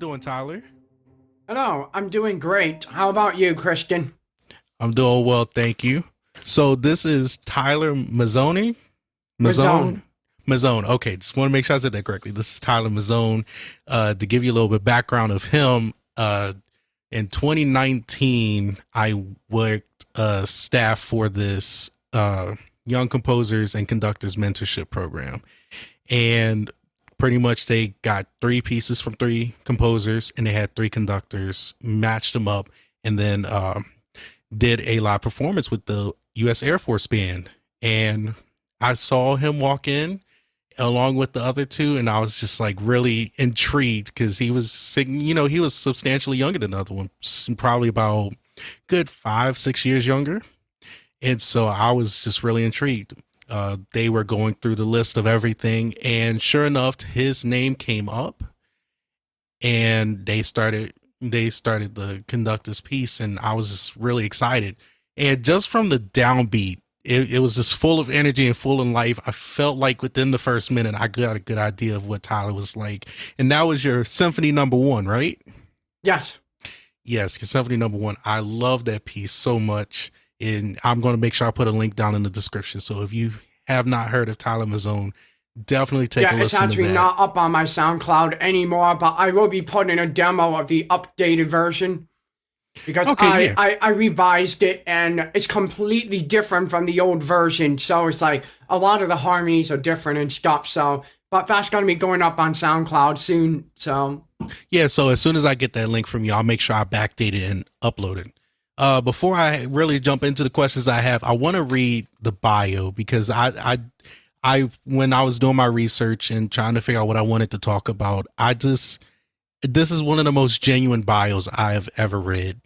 doing, Tyler? Hello, I'm doing great. How about you, Christian? I'm doing well, thank you. So this is Tyler Mazone. Mazone? Mazone. Mazone. Okay, just want to make sure I said that correctly. This is Tyler Mazone. To give you a little bit of background of him, in 2019, I worked staff for this young composers and conductors mentorship program. And pretty much they got three pieces from three composers and they had three conductors, matched them up, and then did a live performance with the U.S. Air Force Band. And I saw him walk in along with the other two, and I was just like really intrigued because he was singing, he was substantially younger than the other one, probably about good 5-6 years younger. And so I was just really intrigued. They were going through the list of everything, and sure enough, his name came up, and they started to conduct this piece, and I was just really excited. And just from the downbeat, it was just full of energy and full of life. I felt like within the first minute, I got a good idea of what Tyler was like. And that was your Symphony No. 1, right? Yes. Yes, your Symphony No. 1. I love that piece so much. And I'm going to make sure I put a link down in the description. So if you have not heard of Tyler Mazone, definitely take a Yeah, it's listen to actually that. not up on my SoundCloud anymore, but I will be putting a demo of the updated version because Okay, yeah. I revised it and it's completely different from the old version. So it's like a lot of the harmonies are different and stuff. So, but that's going to be going up on SoundCloud soon. So, Yeah, so as soon as I get that link from you, I'll make sure I backdate it and upload it. Before I really jump into the questions I have, I want to read the bio because when I was doing my research and trying to figure out what I wanted to talk about, this is one of the most genuine bios I have ever read.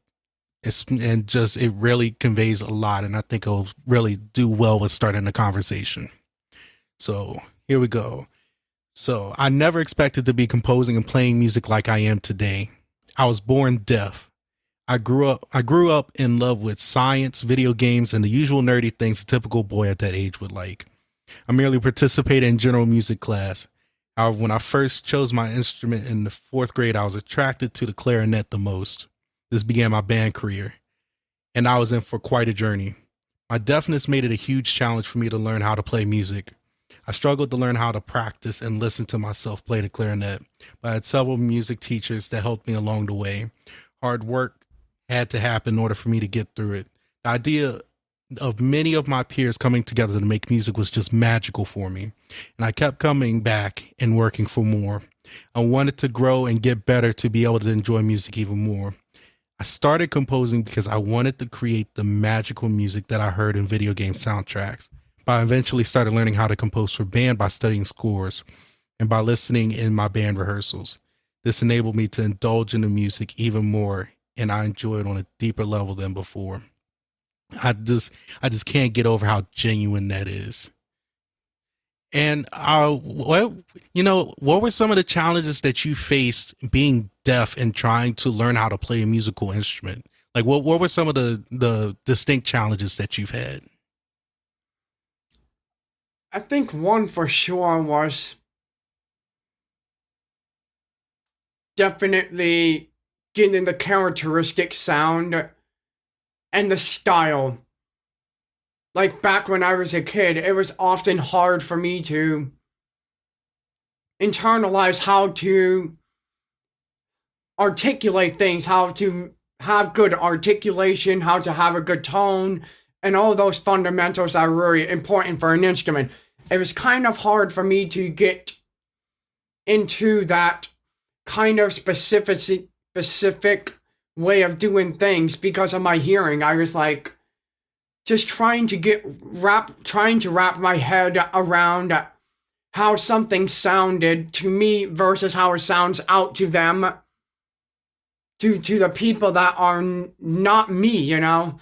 It really conveys a lot, and I think it'll really do well with starting the conversation. So here we go. So I never expected to be composing and playing music like I am today. I was born deaf. I grew up in love with science, video games, and the usual nerdy things a typical boy at that age would like. I merely participated in general music class. However, when I first chose my instrument in the fourth grade, I was attracted to the clarinet the most. This began my band career, and I was in for quite a journey. My deafness made it a huge challenge for me to learn how to play music. I struggled to learn how to practice and listen to myself play the clarinet, but I had several music teachers that helped me along the way. Hard work had to happen in order for me to get through it. The idea of many of my peers coming together to make music was just magical for me, and I kept coming back and working for more. I wanted to grow and get better to be able to enjoy music even more. I started composing because I wanted to create the magical music that I heard in video game soundtracks. But I eventually started learning how to compose for band by studying scores and by listening in my band rehearsals. This enabled me to indulge in the music even more, and I enjoy it on a deeper level than before. I just I just can't get over how genuine that is. And what were some of the challenges that you faced being deaf and trying to learn how to play a musical instrument? Like what were some of the distinct challenges that you've had? I think one for sure was definitely getting the characteristic sound and the style. Like back when I was a kid, it was often hard for me to internalize how to articulate things, how to have good articulation, how to have a good tone, and all those fundamentals are really important for an instrument. It was kind of hard for me to get into that kind of specific way of doing things because of my hearing. I was like just trying to wrap my head around how something sounded to me versus how it sounds out to them, to the people that are not me, you know.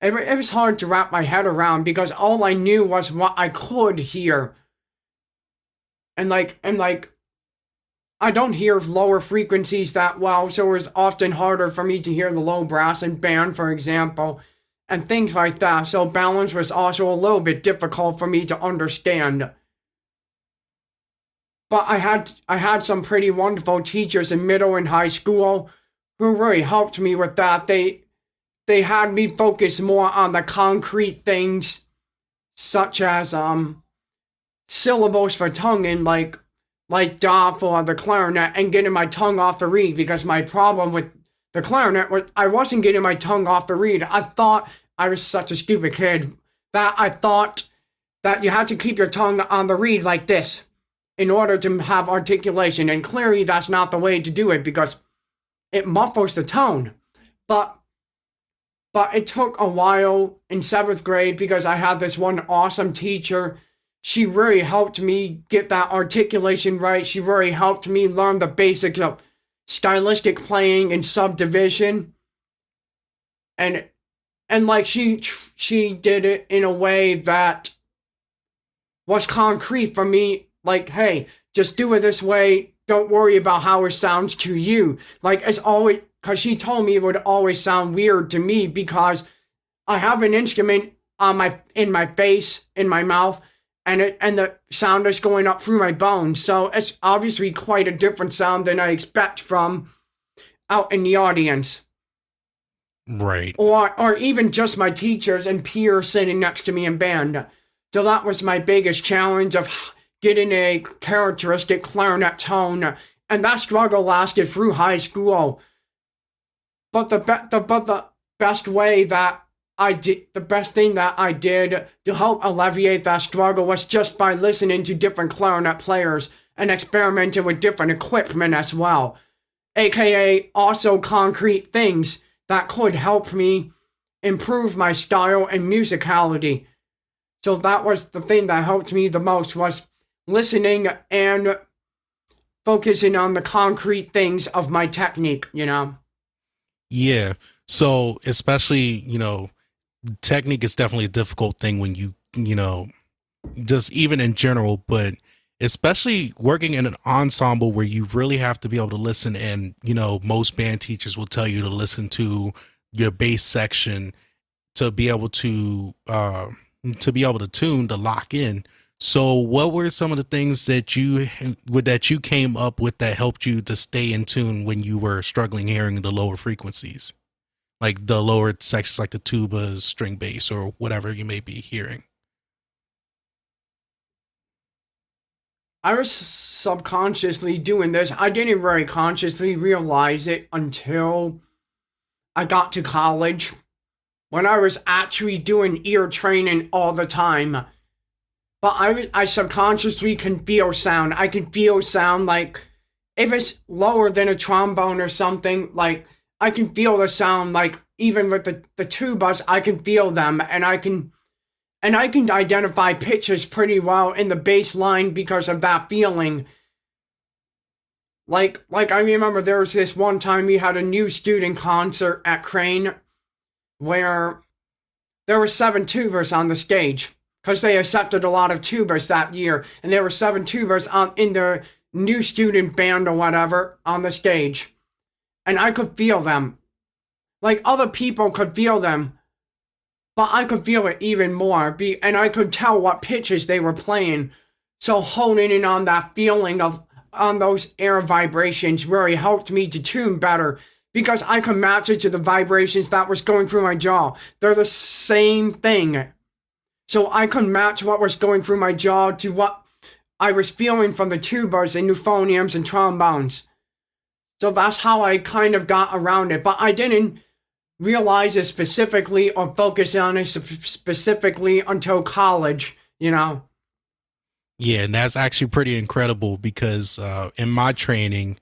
It was hard to wrap my head around because all I knew was what I could hear. And like I don't hear lower frequencies that well, so it was often harder for me to hear the low brass and band, for example, and things like that. So balance was also a little bit difficult for me to understand. but I had some pretty wonderful teachers in middle and high school who really helped me with that. They had me focus more on the concrete things, such as syllables for tonguing, like da for the clarinet, and getting my tongue off the reed, because my problem with the clarinet was I wasn't getting my tongue off the reed. I thought I was such a stupid kid that I thought that you had to keep your tongue on the reed like this in order to have articulation, and clearly that's not the way to do it because it muffles the tone. But it took a while in seventh grade because I had this one awesome teacher. She really helped me get that articulation right. She really helped me learn the basics of stylistic playing and subdivision. And like she did it in a way that was concrete for me. Like, hey, just do it this way. Don't worry about how it sounds to you. Like, it's always, because she told me it would always sound weird to me because I have an instrument in my face, in my mouth, and the sound is going up through my bones. So it's obviously quite a different sound than I expect from out in the audience. Right. Or even just my teachers and peers sitting next to me in band. So that was my biggest challenge of getting a characteristic clarinet tone, and that struggle lasted through high school. But the best way that I did, the best thing that I did to help alleviate that struggle was just by listening to different clarinet players and experimenting with different equipment as well, aka also concrete things that could help me improve my style and musicality. So that was the thing that helped me the most, was listening and focusing on the concrete things of my technique, Yeah. So especially, technique is definitely a difficult thing when just even in general, but especially working in an ensemble where you really have to be able to listen. And, most band teachers will tell you to listen to your bass section to be able to tune, to lock in. So what were some of the things that you came up with that helped you to stay in tune when you were struggling hearing the lower frequencies, like the lower sections, like the tubas, string bass, or whatever you may be hearing? I was subconsciously doing this. I didn't very consciously realize it until I got to college, when I was actually doing ear training all the time. But I subconsciously can feel sound. I can feel sound, like if it's lower than a trombone or something, like I can feel the sound, like even with the tubas, I can feel them, and I can identify pitches pretty well in the bass line because of that feeling. Like I remember there was this one time we had a new student concert at Crane where there were 7 tubas on the stage, because they accepted a lot of tubas that year, and there were 7 tubas in the new student band or whatever on the stage, and I could feel them. Like, other people could feel them, but I could feel it even more, and I could tell what pitches they were playing. So honing in on that feeling on those air vibrations really helped me to tune better, because I could match it to the vibrations that was going through my jaw. They're the same thing. So I could match what was going through my jaw to what I was feeling from the tubas and euphoniums and trombones. So that's how I kind of got around it. But I didn't realize it specifically or focus on it specifically until college, Yeah, and that's actually pretty incredible because in my training,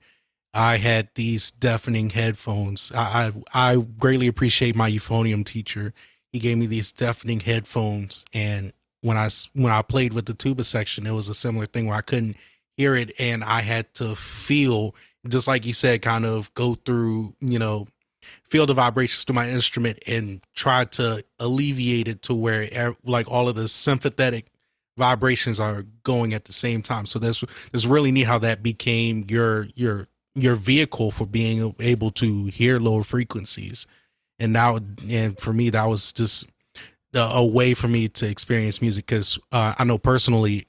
I had these deafening headphones. I greatly appreciate my euphonium teacher. He gave me these deafening headphones, and when I played with the tuba section, it was a similar thing where I couldn't hear it, and I had to feel, just like you said, kind of go through, feel the vibrations to my instrument and try to alleviate it to where like all of the sympathetic vibrations are going at the same time. So that's really neat how that became your vehicle for being able to hear lower frequencies. And for me, that was just a way for me to experience music, because I know personally,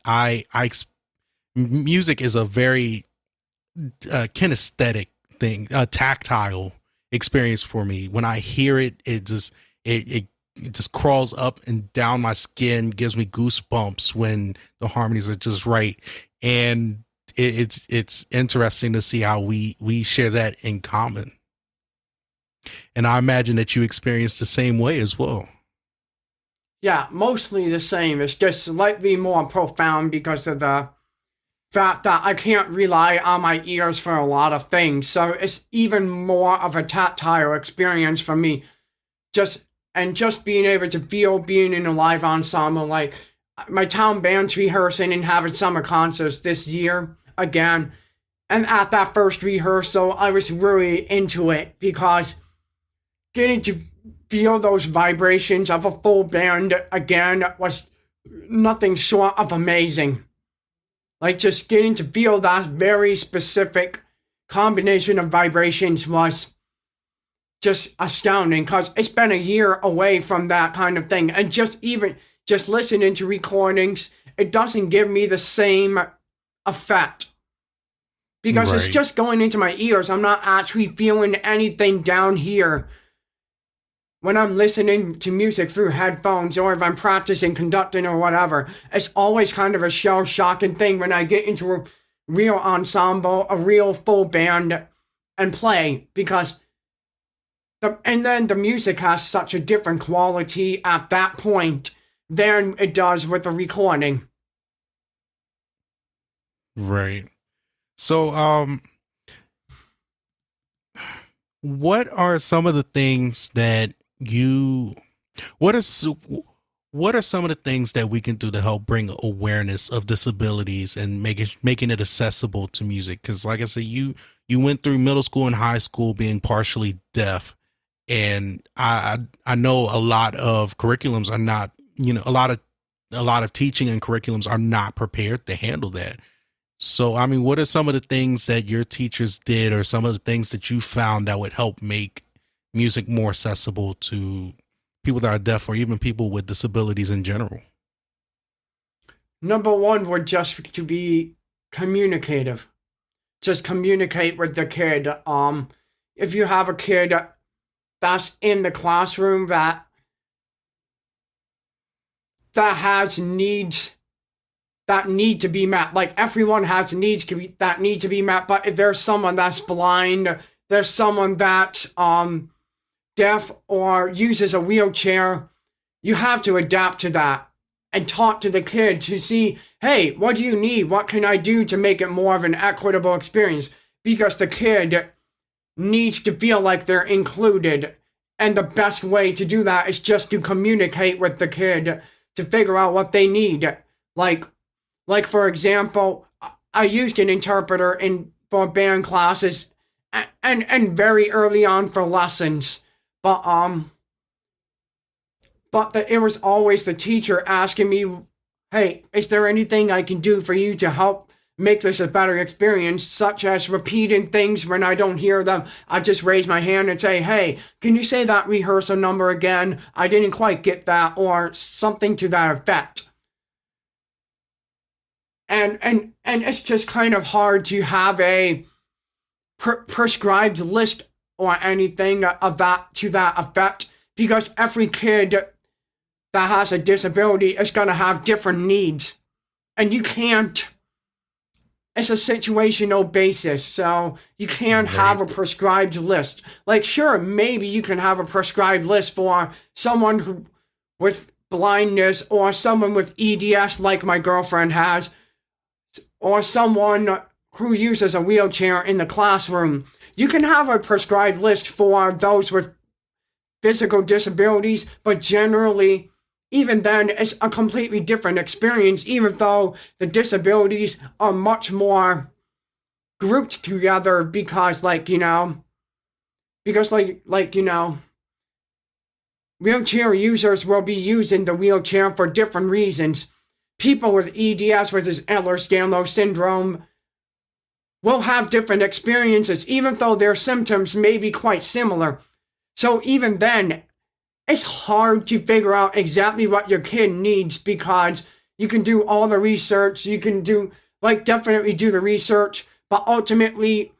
music is a very kinesthetic thing, a tactile experience for me. When I hear it, it just crawls up and down my skin, gives me goosebumps when the harmonies are just right. And it's interesting to see how we share that in common. And I imagine that you experience the same way as well. Yeah, mostly the same. It's just slightly more profound because of the fact that I can't rely on my ears for a lot of things. So it's even more of a tactile experience for me. Just being able to feel being in a live ensemble, like my town band's rehearsing and having summer concerts this year again. And at that first rehearsal, I was really into it because getting to feel those vibrations of a full band again was nothing short of amazing. Like just getting to feel that very specific combination of vibrations was just astounding because it's been a year away from that kind of thing. And just listening to recordings, it doesn't give me the same effect because it's just going into my ears. I'm not actually feeling anything down here when I'm listening to music through headphones or if I'm practicing conducting or whatever. It's always kind of a shell-shocking thing when I get into a real ensemble, a real full band, and play because and then the music has such a different quality at that point than it does with the recording. Right. So, what are some of the things that you what are what are some of the things that we can do to help bring awareness of disabilities and making it accessible to music? Because like I said, you went through middle school and high school being partially deaf, and I know a lot of curriculums are not, a lot of teaching and curriculums are not prepared to handle that. So I mean, what are some of the things that your teachers did, or some of the things that you found that would help make music more accessible to people that are deaf or even people with disabilities in general? Number one would just to be communicative. Just communicate with the kid. If you have a kid that's in the classroom that has needs that need to be met, like everyone has needs that need to be met, but if there's someone that's blind, there's someone that's deaf or uses a wheelchair, you have to adapt to that and talk to the kid to see, hey, what do you need? What can I do to make it more of an equitable experience? Because the kid needs to feel like they're included. And the best way to do that is just to communicate with the kid to figure out what they need. Like for example, I used an interpreter for band classes and very early on for lessons. But it was always the teacher asking me, hey, is there anything I can do for you to help make this a better experience, such as repeating things when I don't hear them? I just raise my hand and say, hey, can you say that rehearsal number again? I didn't quite get that, or something to that effect. And it's just kind of hard to have a prescribed list or anything of that to that effect, because every kid that has a disability is going to have different needs, and you can't, it's a situational basis, so you can't have a prescribed list. Like, sure, maybe you can have a prescribed list for someone with blindness, or someone with EDS like my girlfriend has, or someone who uses a wheelchair in the classroom. You can have a prescribed list for those with physical disabilities, but generally, even then, it's a completely different experience, even though the disabilities are much more grouped together because, wheelchair users will be using the wheelchair for different reasons. People with EDS, which is Ehlers-Danlos syndrome, will have different experiences, even though their symptoms may be quite similar. So even then, it's hard to figure out exactly what your kid needs, because you can do all the research, you can do, like definitely do the research, but ultimately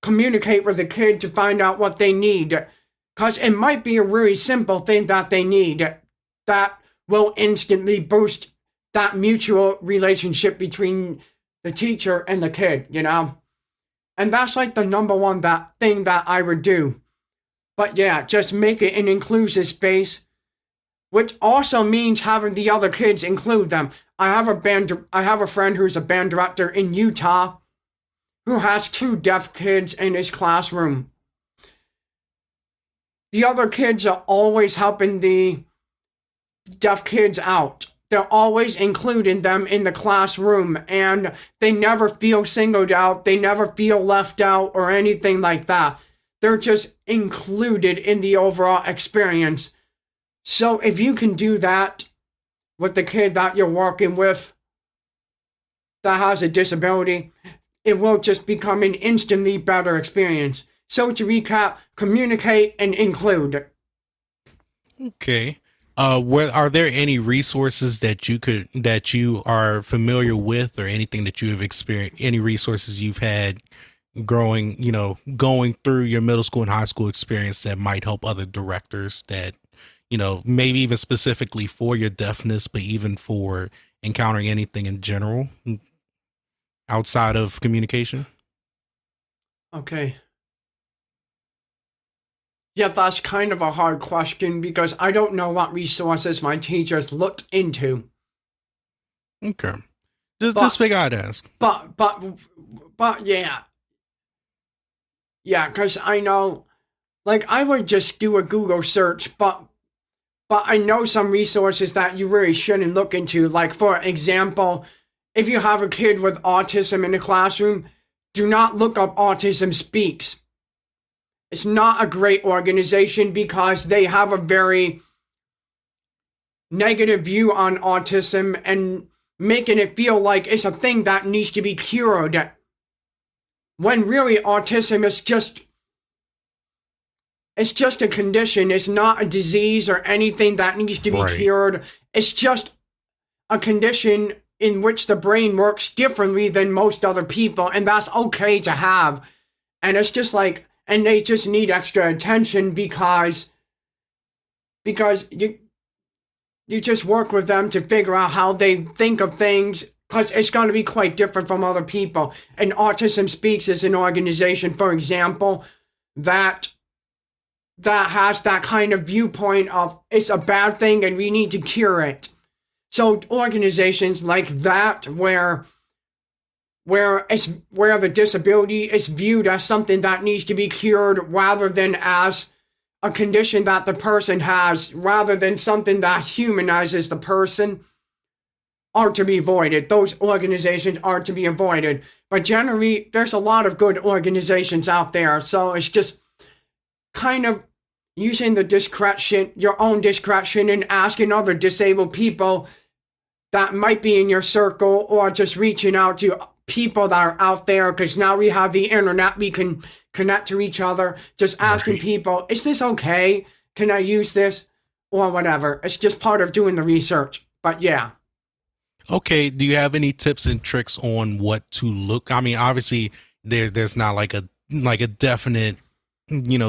communicate with the kid to find out what they need. Because it might be a really simple thing that they need that will instantly boost that mutual relationship between the teacher and the kid, you know? And that's like the number one thing that I would do. But yeah, just make it an inclusive space, which also means having the other kids include them. I have a friend who's a band director in Utah who has 2 deaf kids in his classroom. The other kids are always helping the deaf kids out. They're always including them in the classroom, and they never feel singled out. They never feel left out or anything like that. They're just included in the overall experience. So if you can do that with the kid that you're working with that has a disability, it will just become an instantly better experience. So to recap, communicate and include. Okay. Are there any resources that you are familiar with, or anything that you have experienced, any resources you've had going through your middle school and high school experience that might help other directors, that, maybe even specifically for your deafness, but even for encountering anything in general outside of communication? Okay. Yeah, that's kind of a hard question because I don't know what resources my teachers looked into. Okay. Just figure I'd ask. But yeah. Yeah, because I know, like, I would just do a Google search, but I know some resources that you really shouldn't look into. Like, for example, if you have a kid with autism in the classroom, do not look up Autism Speaks. It's not a great organization because they have a very negative view on autism and making it feel like it's a thing that needs to be cured. When really autism is just a condition. It's not a disease or anything that needs to be cured. It's just a condition in which the brain works differently than most other people, and that's okay to have. And it's just like, and they just need extra attention because you just work with them to figure out how they think of things, because it's going to be quite different from other people. And Autism Speaks is an organization, for example, that has that kind of viewpoint of it's a bad thing and we need to cure it. So organizations like that, where the disability is viewed as something that needs to be cured rather than as a condition that the person has, rather than something that humanizes the person, are to be avoided. Those organizations are to be avoided. But generally, there's a lot of good organizations out there. So it's just kind of using the discretion, your own discretion, and asking other disabled people that might be in your circle, or just reaching out to people that are out there, because now we have the internet, we can connect to each other. Just asking people, is this okay? Can I use this? Or whatever. It's just part of doing the research. But yeah. Okay. Do you have any tips and tricks on what to look? I mean, obviously there's not like a definite,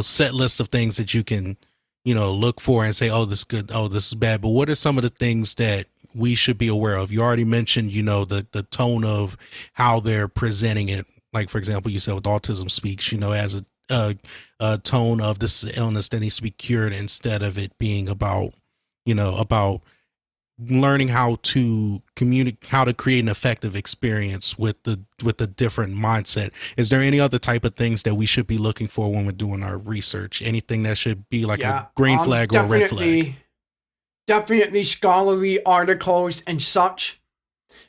set list of things that you can, look for and say, oh, this is good, oh, this is bad. But what are some of the things that we should be aware of? You already mentioned, the tone of how they're presenting it. Like, for example, you said with Autism Speaks, as a tone of this illness that needs to be cured, instead of it being about learning how to communicate, how to create an effective experience with the different mindset. Is there any other type of things that we should be looking for when we're doing our research? Anything that should be like a green flag or a red flag? Definitely scholarly articles and such,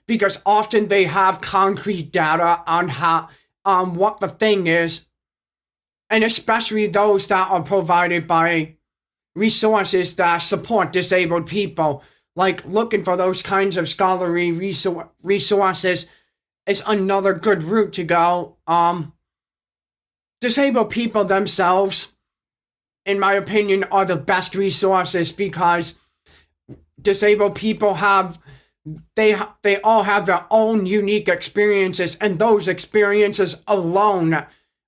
because often they have concrete data on what the thing is, and especially those that are provided by resources that support disabled people. Like, looking for those kinds of scholarly resources is another good route to go. Disabled people themselves, in my opinion, are the best resources, because disabled people have they all have their own unique experiences, and those experiences alone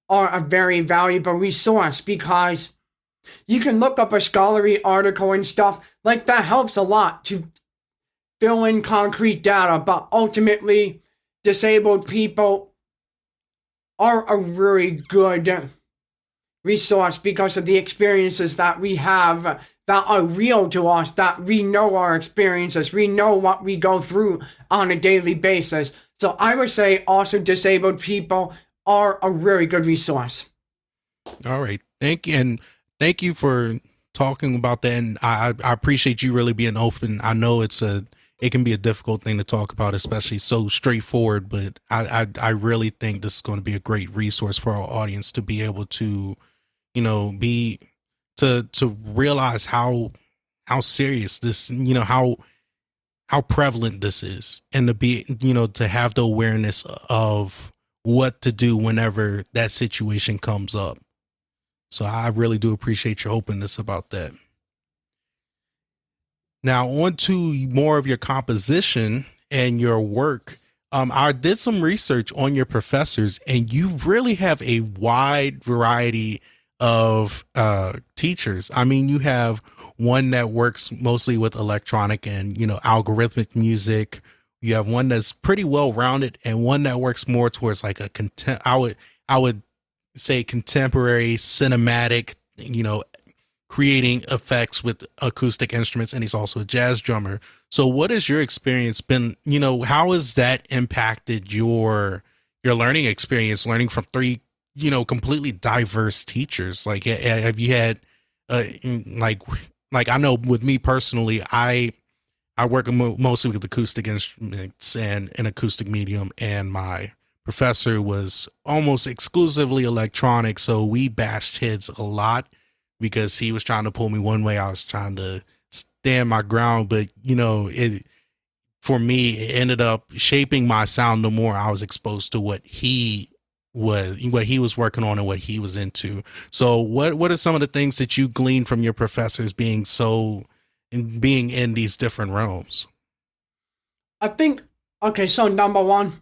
are a very valuable resource because you can look up a scholarly article and stuff like that helps a lot to fill in concrete data, but ultimately disabled people are a really good resource because of the experiences that we have that are real to us, that we know our experiences, we know what we go through on a daily basis. So I would say also disabled people are a really good resource. All right. Thank you. And thank you for talking about that. And I appreciate you really being open. I know it can be a difficult thing to talk about, especially so straightforward, but I really think this is going to be a great resource for our audience to be able to, be to realize how serious this, how prevalent this is, and to be, to have the awareness of what to do whenever that situation comes up. So I really do appreciate your openness about that. Now, on to more of your composition and your work. I did some research on your professors, and you really have a wide variety of teachers. I mean, you have one that works mostly with electronic and algorithmic music. You have one that's pretty well rounded, and one that works more towards like a I would say contemporary cinematic, creating effects with acoustic instruments, and he's also a jazz drummer. So what has your experience been? How has that impacted your learning experience, learning from three, completely diverse teachers? Like, have you had, like I know with me personally, I work mostly with acoustic instruments and an acoustic medium, and my professor was almost exclusively electronic, so we bashed heads a lot because he was trying to pull me one way, I was trying to stand my ground. But it for me, it ended up shaping my sound the more I was exposed to what he was working on and what he was into. So what are some of the things that you gleaned from your professors being in these different realms? I think, okay, so number one,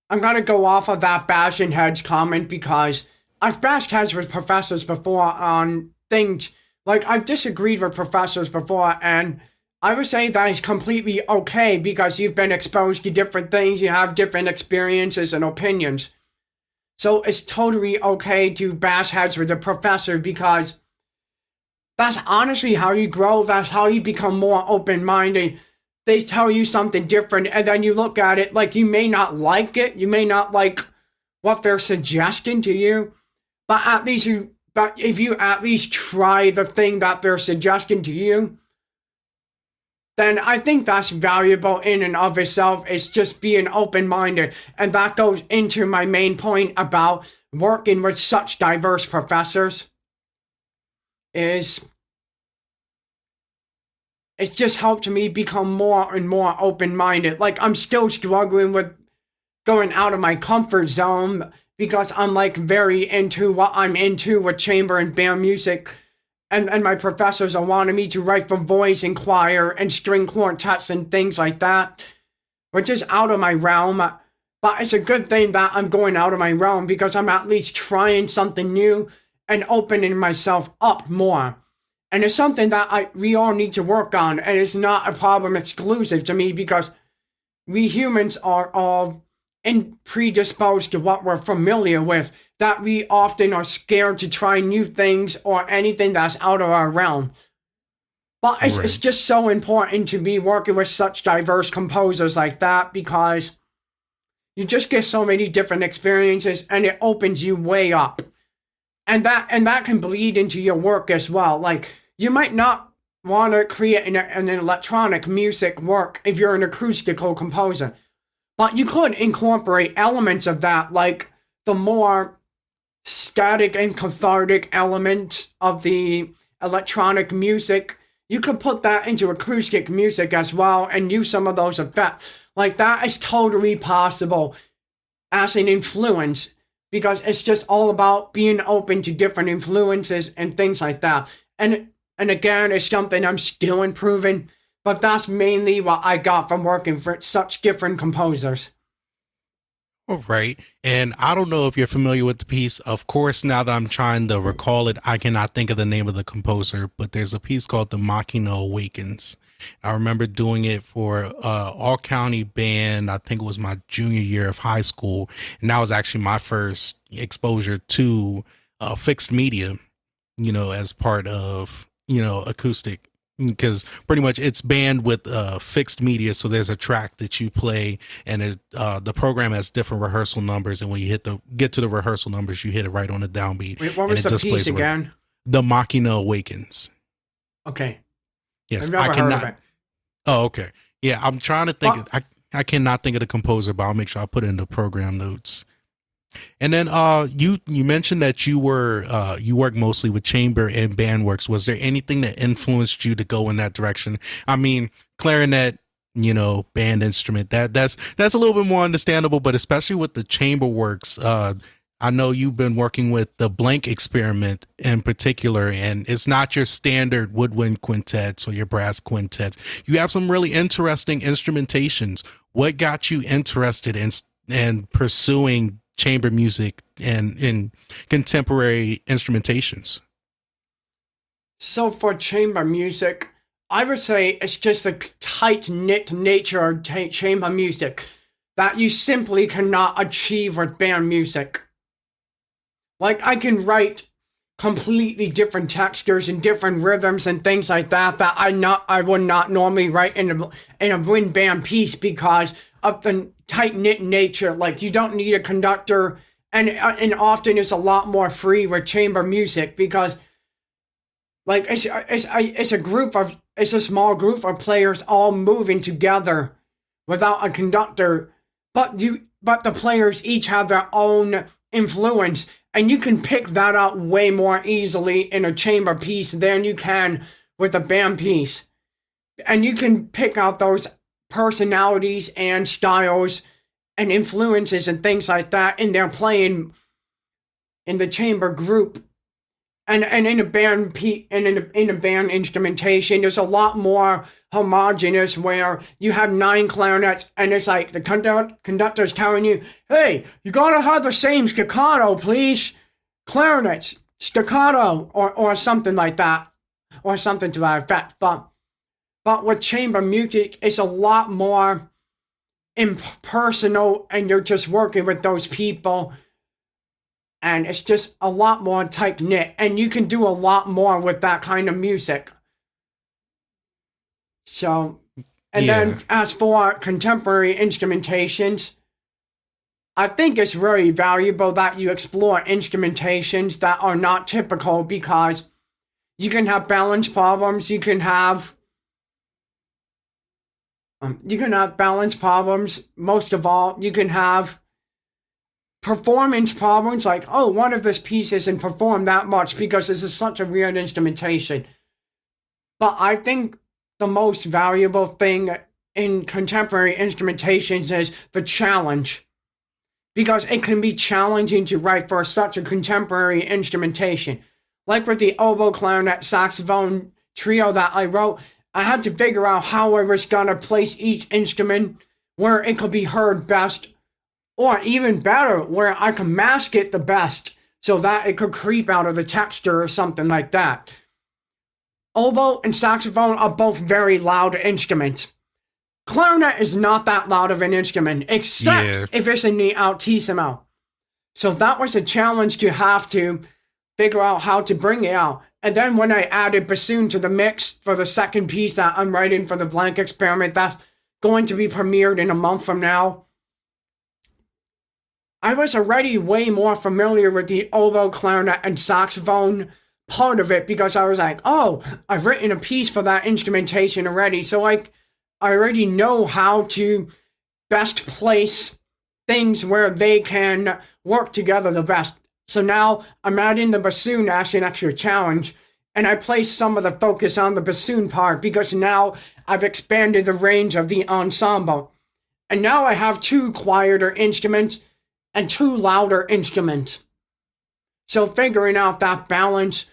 I'm going to go off of that bashing heads comment because I've bashed heads with professors before on things. Like, I've disagreed with professors before, and I would say that is completely okay because you've been exposed to different things, you have different experiences and opinions. So it's totally okay to bash heads with a professor because that's honestly how you grow, that's how you become more open-minded. They tell you something different, and then you look at it like you may not like it, you may not like what they're suggesting to you, but if you at least try the thing that they're suggesting to you, then I think that's valuable in and of itself. It's just being open-minded, and that goes into my main point about working with such diverse professors. It's just helped me become more and more open-minded. Like, I'm still struggling with going out of my comfort zone because I'm like very into what I'm into with chamber and band music. And my professors are wanting me to write for voice and choir and string quartets and things like that, which is out of my realm. But it's a good thing that I'm going out of my realm because I'm at least trying something new and opening myself up more. And it's something that we all need to work on, and it's not a problem exclusive to me because we humans are all predisposed to what we're familiar with, that we often are scared to try new things or anything that's out of our realm. But it's just so important to be working with such diverse composers like that because you just get so many different experiences and it opens you way up. And that can bleed into your work as well. Like, you might not want to create an electronic music work if you're an acoustical composer, but you could incorporate elements of that, like the more static and cathartic elements of the electronic music. You could put that into acoustic music as well and use some of those effects. Like, that is totally possible as an influence because it's just all about being open to different influences and things like that. And again, it's something I'm still improving but that's mainly what I got from working for such different composers. All right. And I don't know if you're familiar with the piece. Of course, now that I'm trying to recall it, I cannot think of the name of the composer, but there's a piece called The Machina Awakens. I remember doing it for all county band. I think it was my junior year of high school. And that was actually my first exposure to fixed media, as part of, acoustic, because pretty much it's banned with fixed media. So there's a track that you play, and the program has different rehearsal numbers, and when you get to the rehearsal numbers, you hit it right on the downbeat. Wait, what was the piece again? The Machina Awakens. Okay. Yes, I've never heard of it. Oh, okay. Yeah, I'm trying to think. I cannot think of the composer, but I'll make sure I put it in the program notes. And then you mentioned that you work mostly with chamber and band works. Was there anything that influenced you to go in that direction? I mean, clarinet, band instrument, that's a little bit more understandable, but especially with the chamber works, I know you've been working with the Blank experiment in particular, and it's not your standard woodwind quintets or your brass quintets. You have some really interesting instrumentations. What got you interested in pursuing chamber music and in contemporary instrumentations? So for chamber music, I would say it's just the tight-knit nature of chamber music that you simply cannot achieve with band music. Like, I can write completely different textures and different rhythms and things like that I would not normally write in a wind band piece because of the tight-knit nature. Like, you don't need a conductor, and often it's a lot more free with chamber music because, like, it's a small group of players all moving together without a conductor, but the players each have their own influence, and you can pick that out way more easily in a chamber piece than you can with a band piece. And you can pick out those personalities and styles and influences and things like that in their playing in the chamber group. And in a band in a band instrumentation, there's a lot more homogeneous where you have 9 clarinets and it's like the conductor's telling you, hey, you gotta have the same staccato, please. Clarinets, staccato, or something like that. Or something to that effect. But with chamber music, it's a lot more impersonal, and you're just working with those people. And it's just a lot more tight-knit. And you can do a lot more with that kind of music. So, and then as for contemporary instrumentations, I think it's very valuable that you explore instrumentations that are not typical because you can have balance problems. You can have balance problems. Most of all, you can have performance problems, like, oh, one of this piece isn't performed that much because this is such a weird instrumentation. But I think the most valuable thing in contemporary instrumentations is the challenge, because it can be challenging to write for such a contemporary instrumentation. Like with the oboe, clarinet, saxophone trio that I wrote, I had to figure out how I was going to place each instrument where it could be heard best, or even better, where I could mask it the best so that it could creep out of the texture or something like that. Oboe and saxophone are both very loud instruments. Clarinet is not that loud of an instrument, except if it's in the altissimo. So that was a challenge to have to figure out how to bring it out. And then when I added bassoon to the mix for the second piece that I'm writing for the Blank experiment, that's going to be premiered in a month from now, I was already way more familiar with the oboe, clarinet, and saxophone part of it because I was like, oh, I've written a piece for that instrumentation already, so I already know how to best place things where they can work together the best. So now I'm adding the bassoon as an extra challenge, and I place some of the focus on the bassoon part because now I've expanded the range of the ensemble. And now I have 2 quieter instruments and 2 louder instruments. So figuring out that balance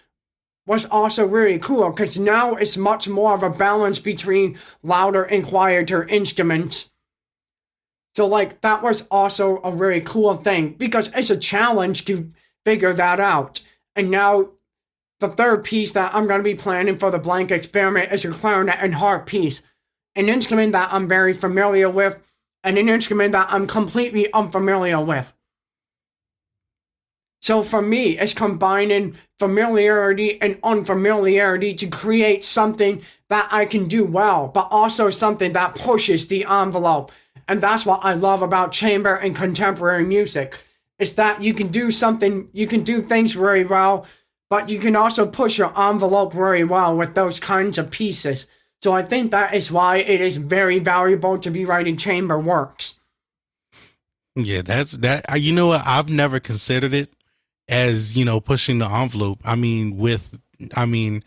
was also really cool because now it's much more of a balance between louder and quieter instruments. So like that was also a really cool thing because it's a challenge to figure that out. And now the third piece that I'm going to be planning for the blank experiment is a clarinet and harp piece, an instrument that I'm very familiar with and an instrument that I'm completely unfamiliar with. So for me, it's combining familiarity and unfamiliarity to create something that I can do well, but also something that pushes the envelope. And that's what I love about chamber and contemporary music. Is that you can do something, you can do things very well, but you can also push your envelope very well with those kinds of pieces. So I think that is why it is very valuable to be writing chamber works. Yeah, that's that. You know what? I've never considered it as, pushing the envelope. I mean,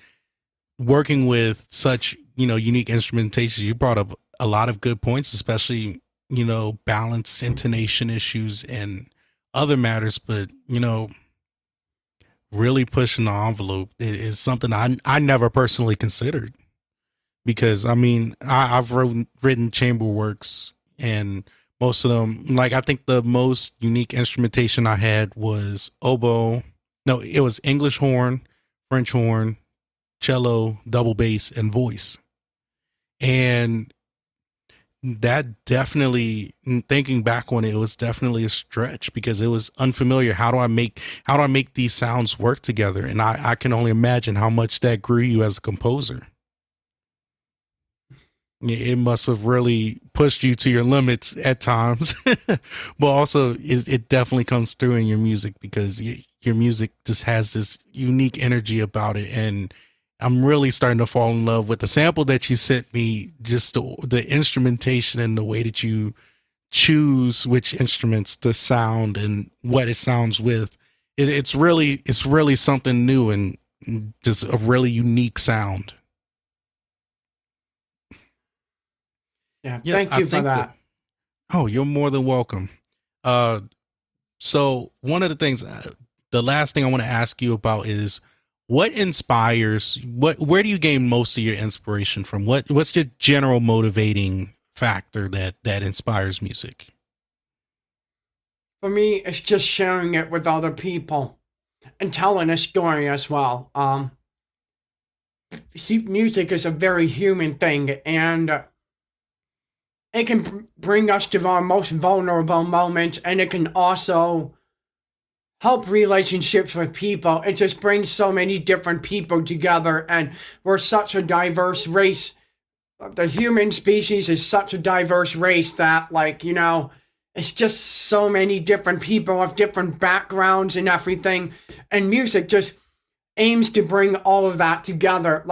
working with such, unique instrumentation, you brought up a lot of good points, especially, balance, intonation issues, and other matters. But, really pushing the envelope is something I never personally considered because, I've written chamber works and most of them, like I think the most unique instrumentation I had was oboe. No, it was English horn, French horn, cello, double bass, and voice. And that definitely, thinking back on it, it was definitely a stretch because it was unfamiliar. How do I make these sounds work together? And I can only imagine how much that grew you as a composer. It must have really pushed you to your limits at times, but also it definitely comes through in your music because your music just has this unique energy about it. And I'm really starting to fall in love with the sample that you sent me, just the instrumentation and the way that you choose which instruments to sound and what it sounds with. It's really something new and just a really unique sound. Yeah, Yeah, thank I you for think that. that. Oh, you're more than welcome. Uh, so one of the things, the last thing I want to ask you about is what inspires, where do you gain most of your inspiration from? What's your general motivating factor that inspires music? For me, it's just sharing it with other people and telling a story as well. Music is a very human thing, and it can bring us to our most vulnerable moments, and it can also help relationships with people. It just brings so many different people together, and we're such a diverse race. The human species is such a diverse race that, like, it's just so many different people of different backgrounds and everything. And music just aims to bring all of that together.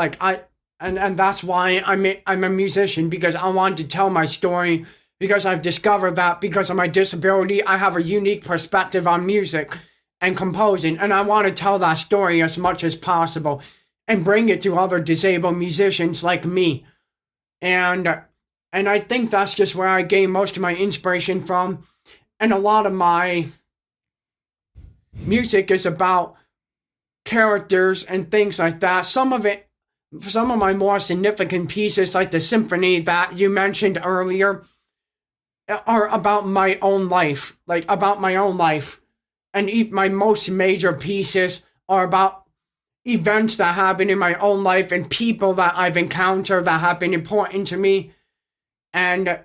And that's why I'm a musician, because I want to tell my story, because I've discovered that because of my disability, I have a unique perspective on music and composing, and I want to tell that story as much as possible and bring it to other disabled musicians like me. And and I think that's just where I gain most of my inspiration from. And a lot of my music is about characters and things like that. Some of my more significant pieces, like the symphony that you mentioned earlier, are about my own life, And my most major pieces are about events that happen in my own life and people that I've encountered that have been important to me. And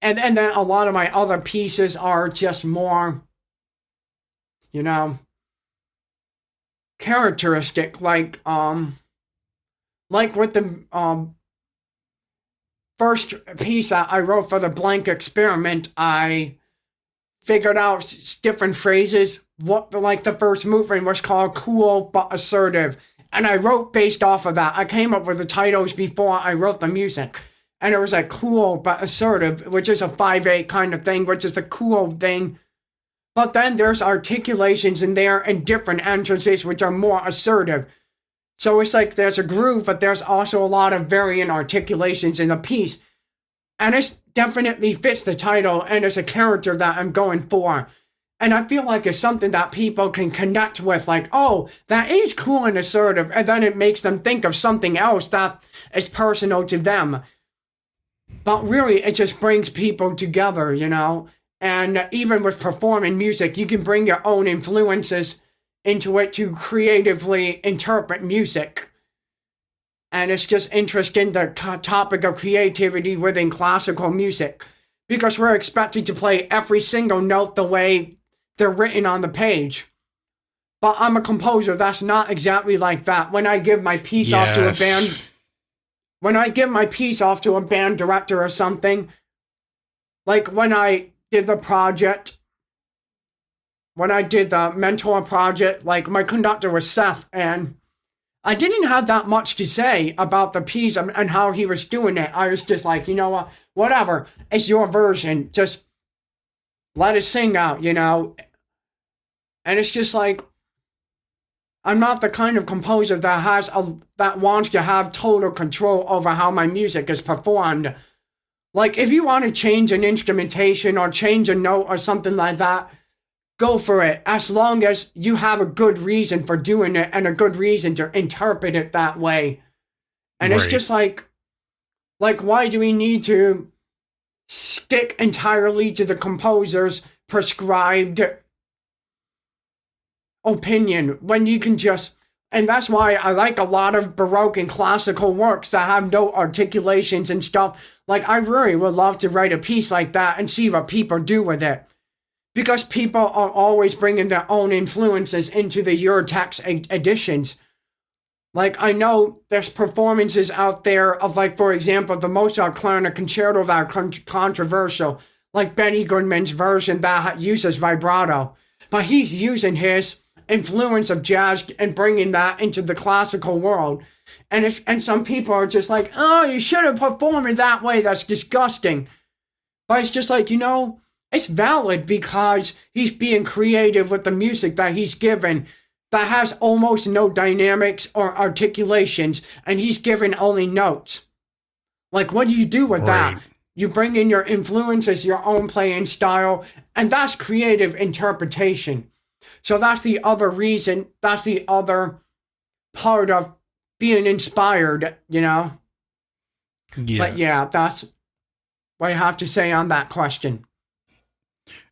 and then a lot of my other pieces are just more, you know, characteristic, like with the first piece that I wrote for the blank experiment, I figured out different phrases. What, like, the first movement was called "Cool but Assertive," and I wrote based off of that. I came up with the titles before I wrote the music, and it was like "Cool but Assertive," which is a 5/8 kind of thing, which is the cool thing. But then there's articulations in there and different entrances which are more assertive. So it's like there's a groove, but there's also a lot of varying articulations in the piece. And it definitely fits the title, and it's a character that I'm going for. And I feel like it's something that people can connect with, like, oh, that is cool and assertive, and then it makes them think of something else that is personal to them. But really, it just brings people together, you know? And even with performing music, you can bring your own influences into it to creatively interpret music. And it's just interesting, the topic of creativity within classical music, because we're expected to play every single note the way they're written on the page. But I'm a composer that's not exactly like that. When I give my piece off to a band, when I give my piece off to a band director or something, like when I did the project, when I did the mentor project, like my conductor was Seth, and I didn't have that much to say about the piece and how he was doing it. I was just like, you know what, whatever, it's your version, just let it sing out, you know? And it's just like, I'm not the kind of composer that wants to have total control over how my music is performed. Like, if you want to change an instrumentation or change a note or something like that, go for it, as long as you have a good reason for doing it and a good reason to interpret it that way. And It's just like, why do we need to stick entirely to the composer's prescribed opinion when you can just... And that's why I like a lot of Baroque and classical works that have no articulations and stuff. Like, I really would love to write a piece like that and see what people do with it. Because people are always bringing their own influences into the Eurotext editions. Like, I know there's performances out there of, like, for example, the Mozart Clarinet Concerto that are controversial. Like Benny Goodman's version that uses vibrato. But he's using his influence of jazz and bringing that into the classical world. And some people are just like, oh, you shouldn't perform it that way, that's disgusting. But it's just like, you know, it's valid because he's being creative with the music that he's given that has almost no dynamics or articulations, and he's given only notes. Like, what do you do with that? You bring in your influences, your own playing style, and that's creative interpretation. So that's the other reason, that's the other part of being inspired, you know? Yeah. But yeah, that's what I have to say on that question.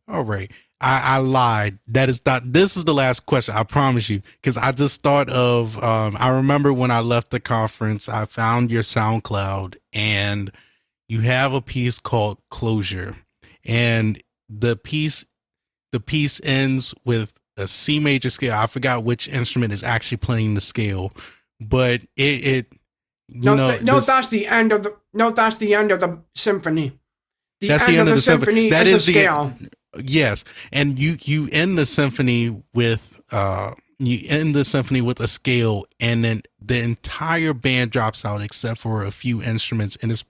All right. I lied. This is the last question, I promise you. Because I just thought of, I remember when I left the conference, I found your SoundCloud, and you have a piece called Closure. And the piece ends with a C major scale. I forgot which instrument is actually playing the scale, but that's the end of the symphony. That's the end of the symphony. That is the scale. Yes, and you end the symphony with a scale, and then the entire band drops out except for a few instruments, and it's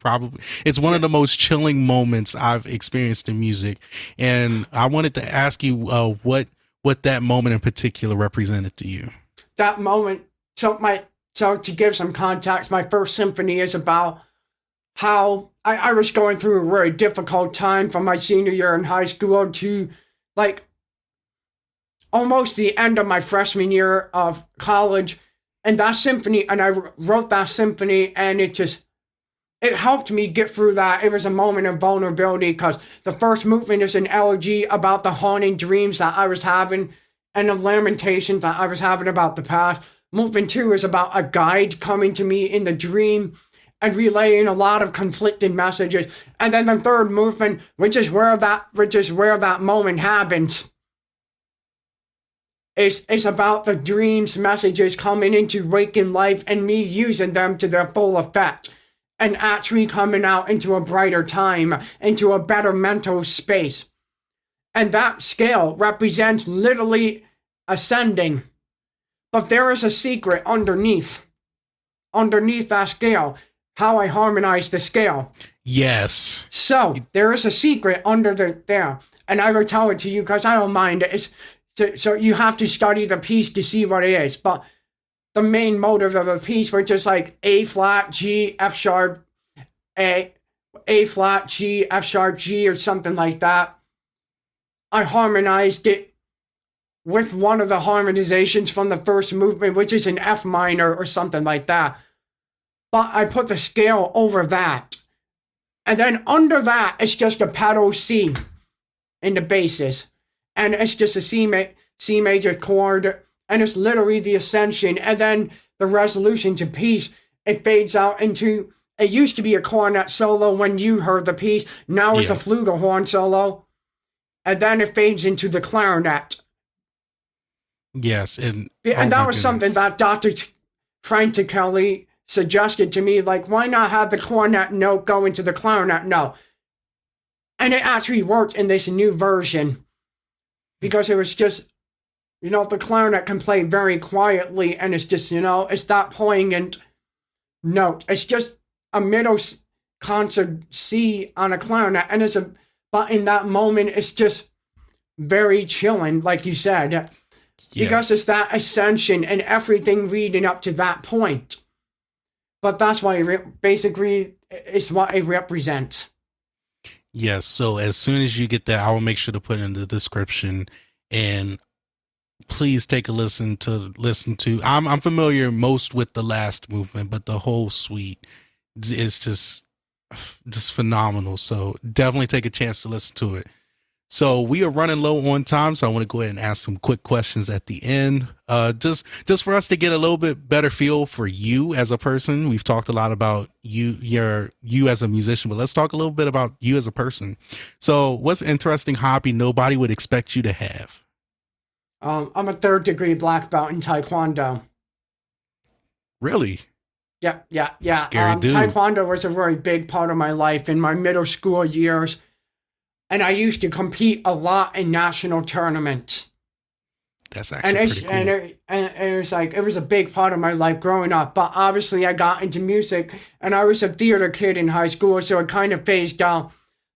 one of the most chilling moments I've experienced in music. And I wanted to ask you what that moment in particular represented to you. That moment. So to give some context, my first symphony is about how I was going through a very difficult time from my senior year in high school to, like, almost the end of my freshman year of college. And that symphony, and I wrote that symphony, and it helped me get through that. It was a moment of vulnerability, because the first movement is an elegy about the haunting dreams that I was having and the lamentations that I was having about the past. Movement 2 is about a guide coming to me in the dream and relaying a lot of conflicting messages. And then the third movement, which is where that moment happens, is about the dreams messages coming into waking life and me using them to their full effect and actually coming out into a brighter time, into a better mental space. And that scale represents literally ascending. But there is a secret underneath that scale. How I harmonize the scale. Yes. So there is a secret under there, and I will tell it to you because I don't mind it. So you have to study the piece to see what it is. But the main motive of the piece, which is like A flat, G, F sharp, A flat, G, F sharp, G, or something like that. I harmonized it with one of the harmonizations from the first movement, which is an F minor or something like that. But I put the scale over that. And then under that, it's just a pedal C in the basses. And it's just a C major chord. And it's literally the ascension. And then the resolution to piece, it fades out into, it used to be a cornet solo when you heard the piece. Now it's a flugelhorn solo. And then it fades into the clarinet. Yes. And that was something that Dr. Frank Kelly suggested to me, like, why not have the cornet note go into the clarinet note? And it actually worked in this new version because it was just, the clarinet can play very quietly, and it's just, it's that poignant note. It's just a middle concert C on a clarinet, and but in that moment, it's just very chilling, like you said, because it's that ascension and everything leading up to that point. But that's why basically it's what it represents. Yes. So as soon as you get that, I will make sure to put in the description, and please take a listen to. I'm familiar most with the last movement, but the whole suite is just phenomenal. So definitely take a chance to listen to it. So we are running low on time, so I want to go ahead and ask some quick questions at the end. Just for us to get a little bit better feel for you as a person. We've talked a lot about you as a musician, but let's talk a little bit about you as a person. So what's an interesting hobby nobody would expect you to have? I'm a 3rd degree black belt in Taekwondo. Really? Yeah. Scary dude. Taekwondo was a very big part of my life in my middle school years. And I used to compete a lot in national tournaments. That's actually pretty cool. And it was like, it was a big part of my life growing up. But obviously I got into music, and I was a theater kid in high school, so it kind of phased out.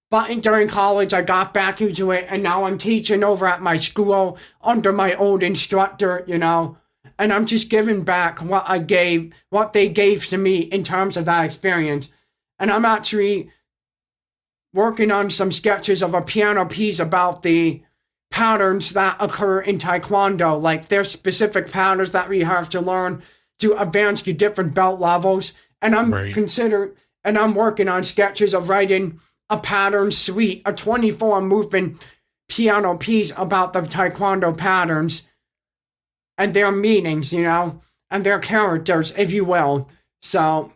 But during college, I got back into it, and now I'm teaching over at my school under my old instructor, and I'm just giving back what they gave to me in terms of that experience. And I'm actually working on some sketches of a piano piece about the patterns that occur in Taekwondo. Like, there's specific patterns that we have to learn to advance to different belt levels. And I'm working on sketches of writing a pattern suite, a 24 movement piano piece about the Taekwondo patterns and their meanings, and their characters, if you will. So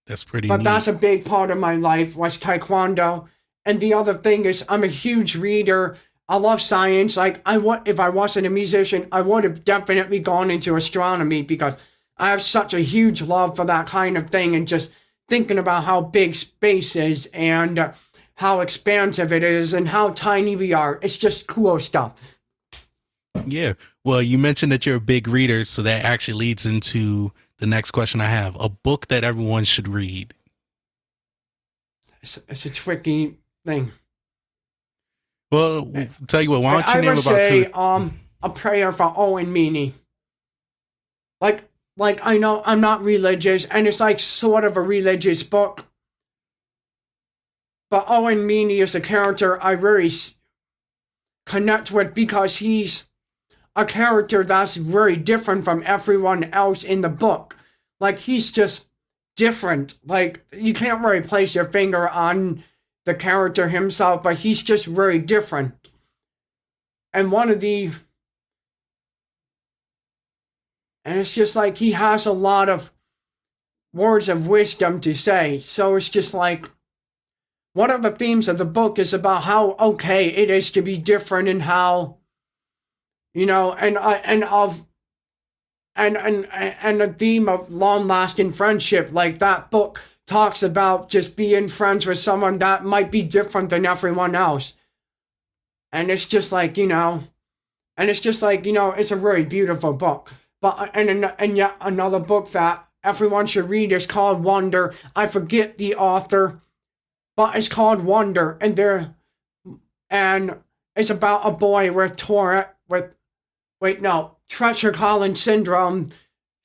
that's pretty neat. But that's a big part of my life was Taekwondo. And the other thing is, I'm a huge reader. I love science. Like, if I wasn't a musician, I would have definitely gone into astronomy, because I have such a huge love for that kind of thing, and just thinking about how big space is and how expansive it is and how tiny we are. It's just cool stuff. Yeah. Well, you mentioned that you're a big reader, so that actually leads into the next question I have. A book that everyone should read. It's a tricky thing. Well, tell you what, why don't you name about two? A prayer for Owen Meany. Like I know I'm not religious, and it's like sort of a religious book. But Owen Meany is a character I really connect with, because he's a character that's very different from everyone else in the book. Like, he's just different. Like, you can't really place your finger on the character himself, but he's just very different. And it's just like he has a lot of words of wisdom to say. So it's just like, one of the themes of the book is about how okay it is to be different, and how, and the theme of long-lasting friendship. Like, that book talks about just being friends with someone that might be different than everyone else. And it's just like, it's a very beautiful book. But and yet another book that everyone should read is called Wonder. I forget the author, but it's called Wonder, and it's about a boy with Treacher Collins syndrome.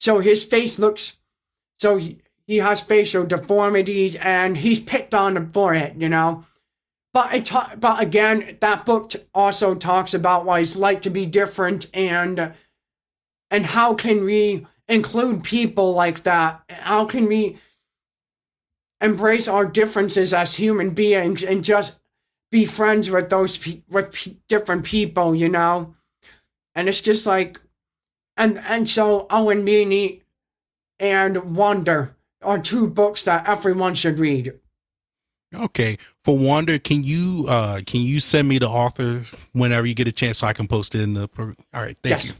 So his face looks, he has facial deformities, and he's picked on for it, but again, that book also talks about why it's like to be different, and how can we include people like that? How can we embrace our differences as human beings and just be friends with different people, you know? And it's just like, and so Owen, Meany, and Wonder are two books that everyone should read. Okay. For Wonder, can you send me the author whenever you get a chance so I can post it in the all right, thank Yes. you.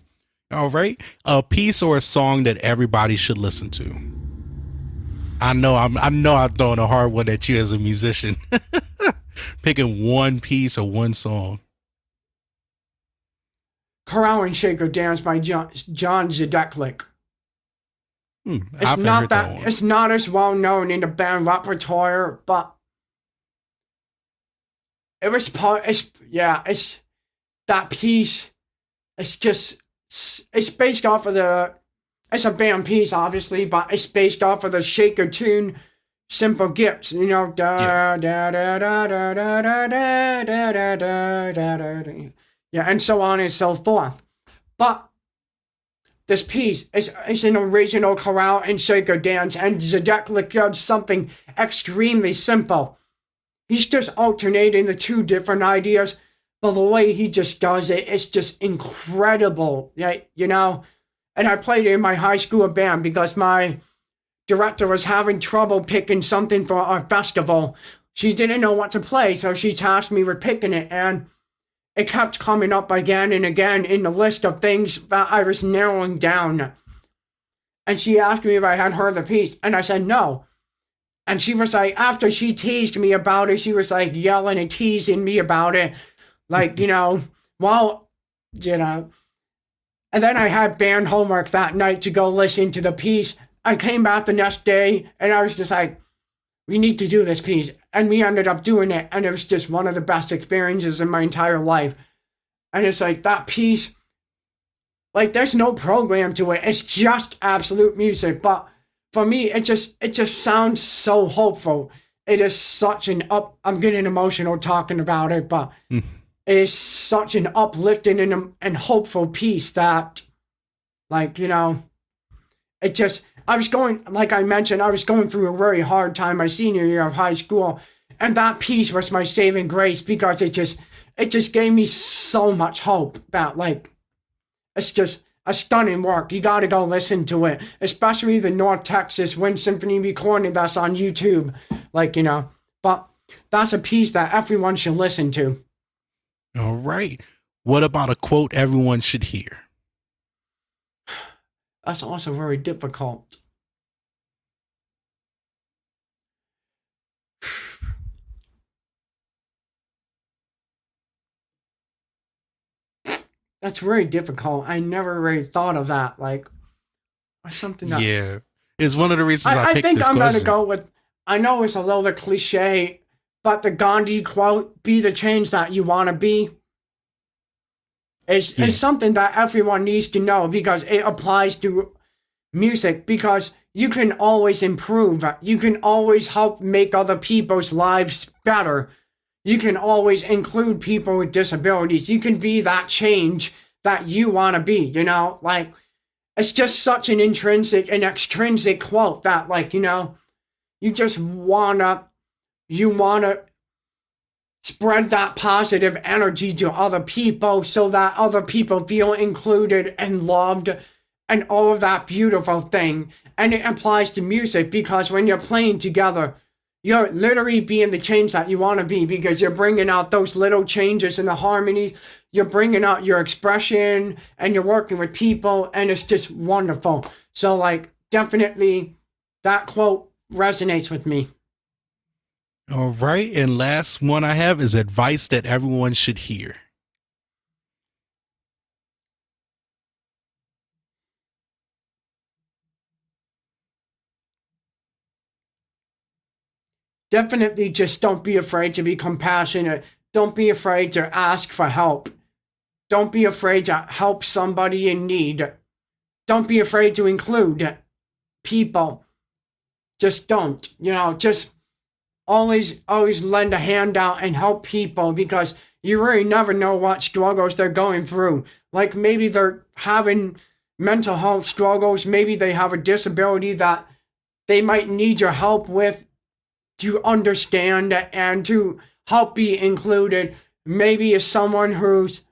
All right. A piece or a song that everybody should listen to. I know I'm throwing a hard one at you as a musician. Picking one piece or one song. Corral and Shaker Dance by John Zedeklik. I haven't heard that one. It's not as well known in the band repertoire, but it was it's that piece. It's just it's based off of it's a band piece, obviously, but it's based off of the Shaker tune, Simple Gifts. You know, da da da da da da da da da da da da. Yeah, and so on and so forth. But this piece is an original Corral and Shaker dance, and Zedeklik does something extremely simple. He's just alternating the two different ideas, but the way he just does it, it's just incredible. Yeah, you know. And I played in my high school band because my director was having trouble picking something for our festival. She didn't know what to play, so she tasked me with picking it, and it kept coming up again and again in the list of things that I was narrowing down. And she asked me if I had heard the piece, and I said no. And she was like, after she teased me about it, she was like yelling and teasing me about it. Like, you know, well, you know. And then I had band homework that night to go listen to the piece. I came back the next day, and I was just like, we need to do this piece. And we ended up doing it, and it was just one of the best experiences in my entire life. And it's like that piece, like there's no program to it. It's just absolute music. But for me, it just sounds so hopeful. It is such I'm getting emotional talking about it, but it is such an uplifting and hopeful piece that, like, you know, like I mentioned, I was going through a very hard time my senior year of high school, and that piece was my saving grace because it just gave me so much hope that, like, it's just a stunning work. You gotta go listen to it, especially the North Texas Wind Symphony recording that's on YouTube, like, you know, but that's a piece that everyone should listen to. All right. What about a quote everyone should hear? That's also very difficult. That's very difficult. I never really thought of that. Like, something that. Yeah. It's one of the reasons I picked think this I'm question. going to go with, I know it's a little bit cliche, but the Gandhi quote, be the change that you want to be, is something that everyone needs to know because it applies to music, because you can always improve. You can always help make other people's lives better. You can always include people with disabilities. You can be that change that you want to be, you know? Like, it's just such an intrinsic and extrinsic quote that, like, you know, you want to spread that positive energy to other people so that other people feel included and loved and all of that beautiful thing. And it applies to music because when you're playing together, you're literally being the change that you want to be because you're bringing out those little changes in the harmony. You're bringing out your expression and you're working with people, and it's just wonderful. So, like, definitely that quote resonates with me. All right. And last one I have is advice that everyone should hear. Definitely just don't be afraid to be compassionate. Don't be afraid to ask for help. Don't be afraid to help somebody in need. Don't be afraid to include people. Just don't. You know, just always lend a hand out and help people, because you really never know what struggles they're going through. Like maybe they're having mental health struggles, maybe they have a disability that they might need your help with to understand and to help be included. Maybe it's someone who's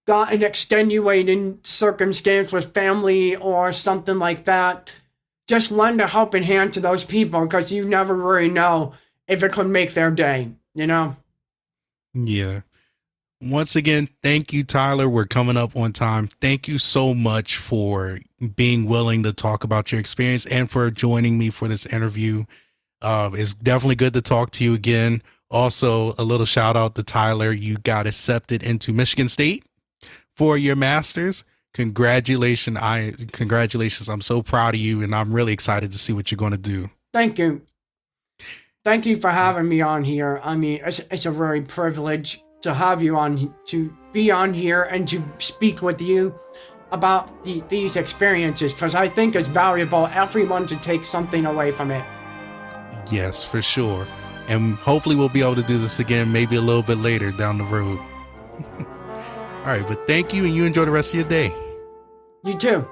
got an extenuating circumstance with family or something like that. Just lend a helping hand to those people, because you never really know if it could make their day, you know? Yeah. Once again, thank you, Tyler. We're coming up on time. Thank you so much for being willing to talk about your experience and for joining me for this interview. It's definitely good to talk to you again. Also, a little shout out to Tyler. You got accepted into Michigan State for your master's. Congratulations. Congratulations. I'm so proud of you, and I'm really excited to see what you're going to do. Thank you. Thank you for having me on here. I mean, it's a very privilege to have you on, to be on here and to speak with you about these experiences, because I think it's valuable everyone to take something away from it. Yes, for sure. And hopefully we'll be able to do this again, maybe a little bit later down the road. All right, but thank you, and you enjoy the rest of your day. You too.